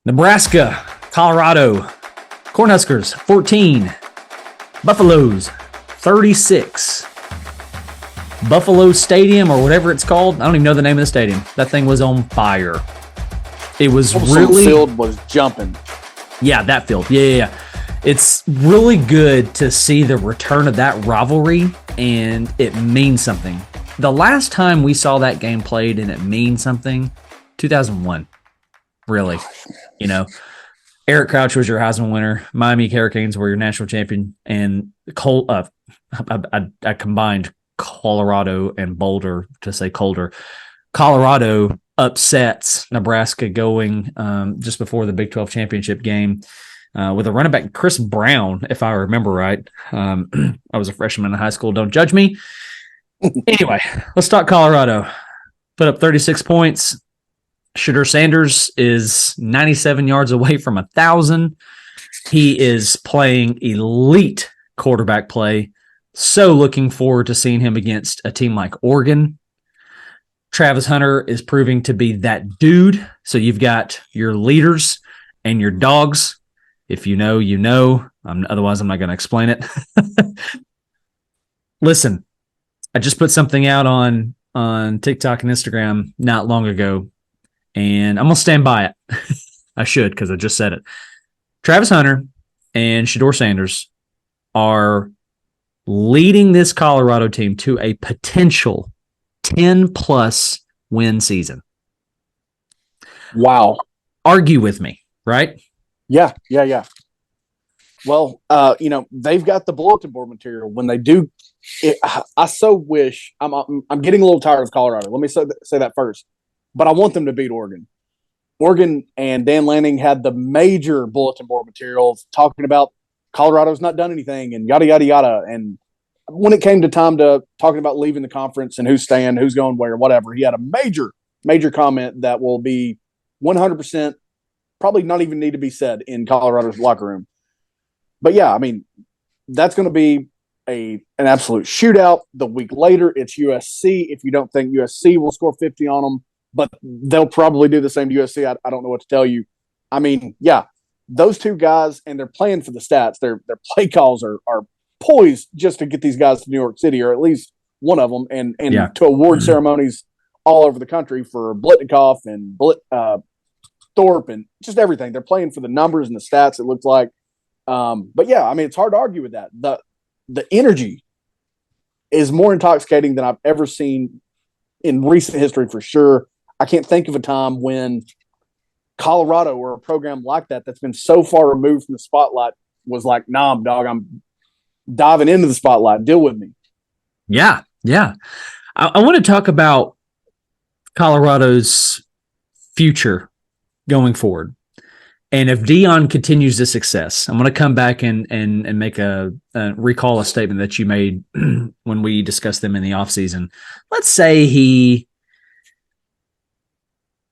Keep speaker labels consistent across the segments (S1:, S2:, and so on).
S1: Nebraska, Colorado, Cornhuskers 14, Buffaloes 36. Buffalo Stadium or whatever it's called. I don't even know the name of the stadium. That thing was on fire. It was really
S2: field was jumping.
S1: Yeah, that field. Yeah. It's really good to see the return of that rivalry, and it means something. The last time we saw that game played and it means something, 2001. Really, Eric Crouch was your Heisman winner. Miami Hurricanes were your national champion, and I combined Colorado and Boulder to say colder. Colorado upsets Nebraska going just before the Big 12 championship game with a running back, Chris Brown, if I remember right. I was a freshman in high school. Don't judge me. Anyway, let's talk Colorado. Put up 36 points. Shedeur Sanders is 97 yards away from 1,000. He is playing elite quarterback play. So looking forward to seeing him against a team like Oregon. Travis Hunter is proving to be that dude. So you've got your leaders and your dogs. If you know, you know. Otherwise, I'm not going to explain it. Listen, I just put something out on TikTok and Instagram not long ago, and I'm going to stand by it. I should, because I just said it. Travis Hunter and Shedeur Sanders are leading this Colorado team to a potential 10-plus win season.
S2: Wow.
S1: Argue with me, right?
S2: Yeah. Well, they've got the bulletin board material. When they do, I so wish I'm getting a little tired of Colorado. Let me say that first. But I want them to beat Oregon. Oregon and Dan Lanning had the major bulletin board materials talking about Colorado's not done anything and yada, yada, yada. And when it came to time to talking about leaving the conference and who's staying, who's going where, whatever, he had a major comment that will be 100% probably not even need to be said in Colorado's locker room. But yeah, I mean, that's going to be an absolute shootout. The week later, it's USC. If you don't think USC will score 50 on them, but they'll probably do the same to USC. I don't know what to tell you. I mean, yeah, those two guys, and they're playing for the stats. Their play calls are poised just to get these guys to New York City, or at least one of them, and to award ceremonies all over the country for Blitnikoff and Thorpe and just everything. They're playing for the numbers and the stats, it looks like. But yeah, I mean, it's hard to argue with that. The energy is more intoxicating than I've ever seen in recent history, for sure. I can't think of a time when Colorado or a program like that's been so far removed from the spotlight was like, nah, dog, I'm diving into the spotlight. Deal with me.
S1: Yeah. I want to talk about Colorado's future going forward. And if Deion continues this success, I'm going to come back and make recall a statement that you made when we discussed them in the offseason. Let's say he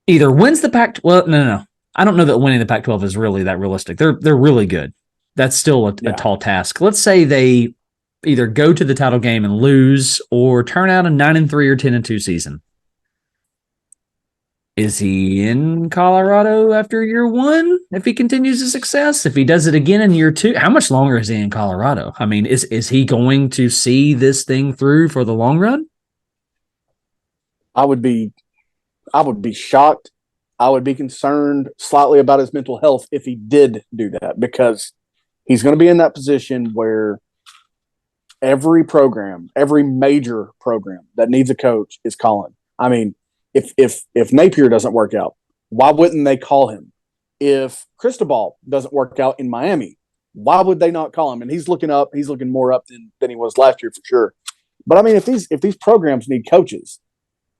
S1: either wins the Pac-12. Well, no. I don't know that winning the Pac-12 is really that realistic. They're really good. That's still a tall task. Let's say they either go to the title game and lose, or turn out a 9-3 or 10-2 season. Is he in Colorado after year one if he continues his success? If he does it again in year two, how much longer is he in Colorado? I mean, is he going to see this thing through for the long run?
S2: I would be shocked. I would be concerned slightly about his mental health if he did do that, because he's going to be in that position where every major program that needs a coach is calling. I mean, if Napier doesn't work out, why wouldn't they call him? If Cristobal doesn't work out in Miami, why would they not call him? And he's looking more up than he was last year for sure. But I mean, if these programs need coaches,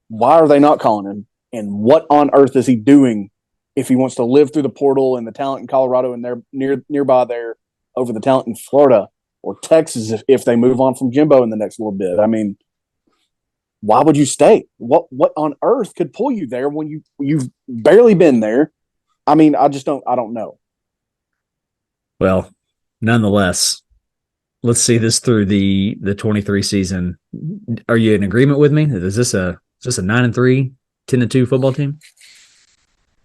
S2: why are they not calling him? And what on earth is he doing if he wants to live through the portal and the talent in Colorado and they're nearby there over the talent in Florida or Texas if they move on from Jimbo in the next little bit? I mean, why would you stay? What on earth could pull you there when you've barely been there? I mean, I don't know. Well,
S1: nonetheless, let's see this through the 23 season. Are you in agreement with me? Is this a 9-3, 10-2 football team?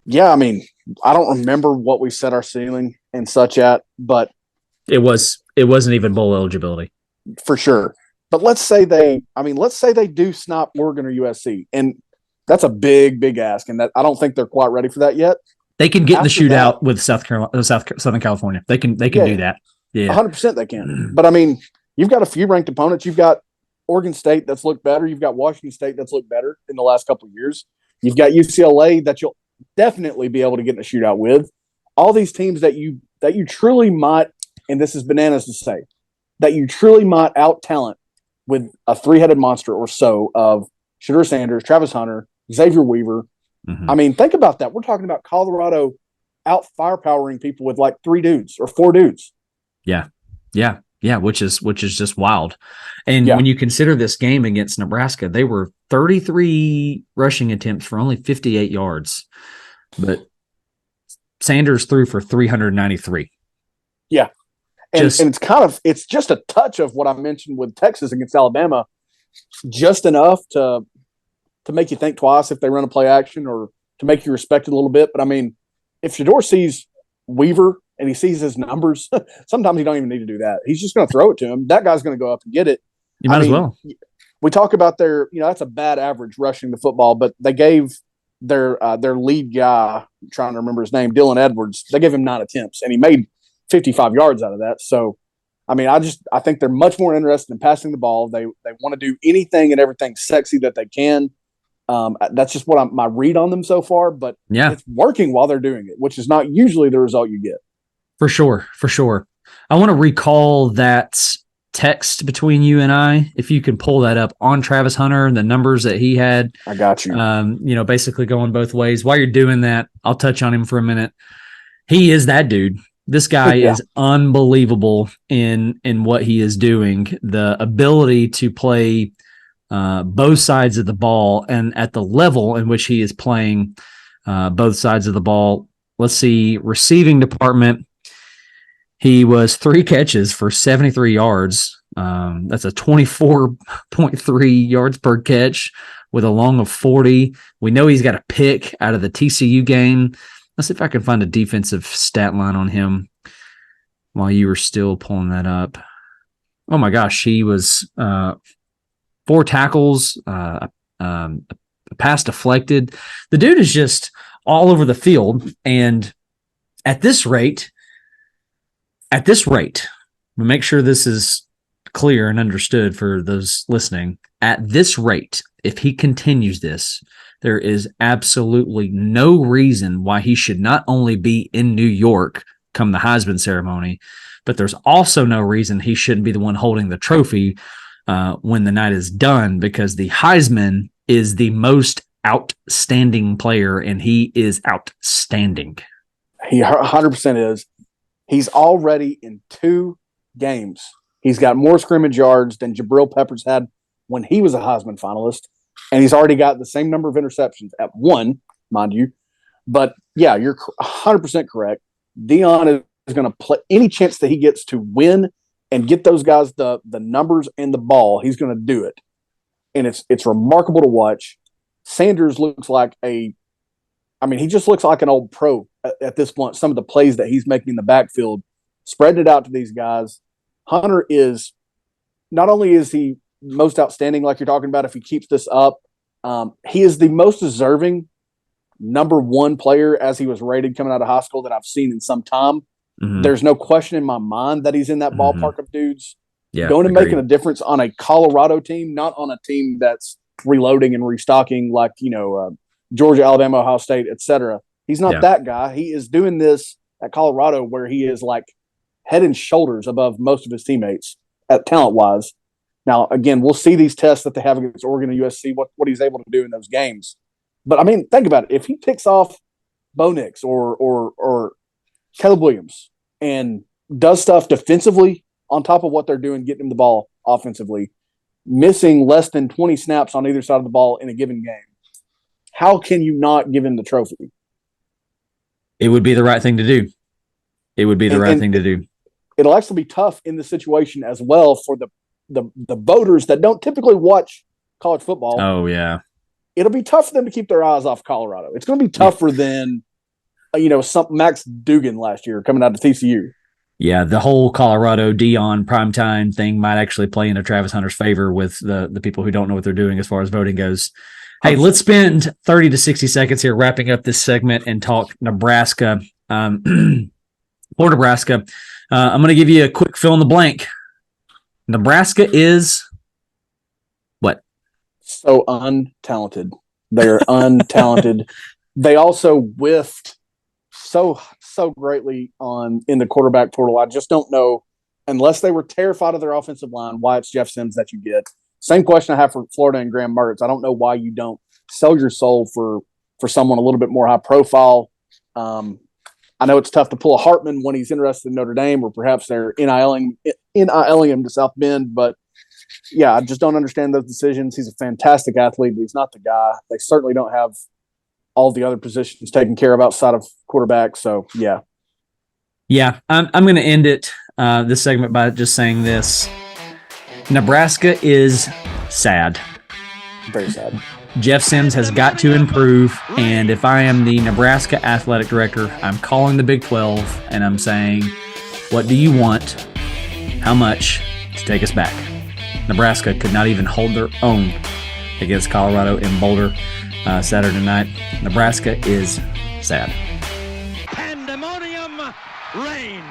S2: Yeah, I mean, I don't remember what we set our ceiling and such at, but
S1: It wasn't even bowl eligibility.
S2: for sure. But let's say they do snap Oregon or USC, and that's a big, big ask, and that I don't think they're quite ready for that yet.
S1: They can get in the
S2: After that,
S1: shootout with Southern California. They can do
S2: yeah,
S1: that. Yeah.
S2: 100% they can. But I mean, you've got a few ranked opponents. You've got Oregon State that's looked better. You've got Washington State that's looked better in the last couple of years. You've got UCLA that you'll definitely be able to get in a shootout with. All these teams that you truly might, and this is bananas to say, that you truly might out talent with a three-headed monster or so of Shadur Sanders, Travis Hunter, Xavier Weaver.
S1: Mm-hmm.
S2: I mean, think about that. We're talking about Colorado out firepowering people with like 3 dudes or 4 dudes.
S1: Yeah. Yeah. Yeah. Which is just wild. And when you consider this game against Nebraska, they were 33 rushing attempts for only 58 yards, but Sanders threw for 393.
S2: Yeah. And it's just a touch of what I mentioned with Texas against Alabama, just enough to make you think twice if they run a play action or to make you respect it a little bit. But I mean, if Shador sees Weaver and he sees his numbers, sometimes you don't even need to do that. He's just going to throw it to him. That guy's going to go up and get it.
S1: You might as well.
S2: We talk about that's a bad average rushing the football, but they gave their lead guy, I'm trying to remember his name, Dylan Edwards, they gave him 9 attempts and he made 55 yards out of that. So, I mean, I think they're much more interested in passing the ball. They want to do anything and everything sexy that they can. That's just what my read on them so far, but it's working while they're doing it, which is not usually the result you get.
S1: For sure. I want to recall that text between you and I, if you can pull that up on Travis Hunter and the numbers that he had.
S2: I got you.
S1: Basically going both ways. While you're doing that, I'll touch on him for a minute. He is that dude. This guy is unbelievable in what he is doing. The ability to play both sides of the ball and at the level in which he is playing both sides of the ball. Let's see, receiving department. He was 3 catches for 73 yards. That's a 24.3 yards per catch with a long of 40. We know he's got a pick out of the TCU game. Let's see if I can find a defensive stat line on him while you were still pulling that up. Oh my gosh, he was 4 tackles, a pass deflected. The dude is just all over the field. And at this rate, we'll make sure this is clear and understood for those listening. At this rate, if he continues this, there is absolutely no reason why he should not only be in New York come the Heisman ceremony, but there's also no reason he shouldn't be the one holding the trophy when the night is done, because the Heisman is the most outstanding player, and he is outstanding.
S2: He 100% is. He's already in 2 games. He's got more scrimmage yards than Jabril Peppers had when he was a Heisman finalist, and he's already got the same number of interceptions at 1, mind you. But, yeah, you're 100% correct. Deion is going to play any chance that he gets to win and get those guys the numbers and the ball. He's going to do it, and it's remarkable to watch. Sanders looks like he just looks like an old pro at this point. Some of the plays that he's making in the backfield, spreading it out to these guys. Hunter is not only is he most outstanding, like you're talking about, if he keeps this up, he is the most deserving number 1 player as he was rated coming out of high school that I've seen in some time. Mm-hmm. There's no question in my mind that he's in that ballpark of dudes going and making a difference on a Colorado team, not on a team that's reloading and restocking like, Georgia, Alabama, Ohio State, etc. He's not that guy. He is doing this at Colorado where he is like head and shoulders above most of his teammates at talent-wise. Now, again, we'll see these tests that they have against Oregon and USC, what he's able to do in those games. But, I mean, think about it. If he picks off Bo Nix or Caleb Williams and does stuff defensively on top of what they're doing, getting him the ball offensively, missing less than 20 snaps on either side of the ball in a given game, how can you not give him the trophy?
S1: It would be the right thing to do.
S2: It'll actually be tough in the situation as well for the voters that don't typically watch college football.
S1: Oh, yeah.
S2: It'll be tough for them to keep their eyes off Colorado. It's going to be tougher than some Max Dugan last year coming out of TCU.
S1: Yeah, the whole Colorado Dion primetime thing might actually play into Travis Hunter's favor with the people who don't know what they're doing as far as voting goes. Hey, let's spend 30 to 60 seconds here wrapping up this segment and talk Nebraska. For Nebraska, I'm going to give you a quick fill in the blank. Nebraska is what?
S2: So untalented. They are untalented. They also whiffed so greatly in the quarterback portal. I just don't know, unless they were terrified of their offensive line, why it's Jeff Sims that you get. Same question I have for Florida and Graham Mertz. I don't know why you don't sell your soul for someone a little bit more high profile. I know it's tough to pull a Hartman when he's interested in Notre Dame, or perhaps they're NILing him to South Bend. But yeah, I just don't understand those decisions. He's a fantastic athlete, but he's not the guy. They certainly don't have all the other positions taken care of outside of quarterback. So yeah.
S1: Yeah, I'm going to end this segment by just saying this. Nebraska is sad.
S2: Very sad.
S1: Jeff Sims has got to improve, and if I am the Nebraska athletic director, I'm calling the Big 12, and I'm saying, what do you want? How much to take us back? Nebraska could not even hold their own against Colorado in Boulder Saturday night. Nebraska is sad.
S3: Pandemonium reigns.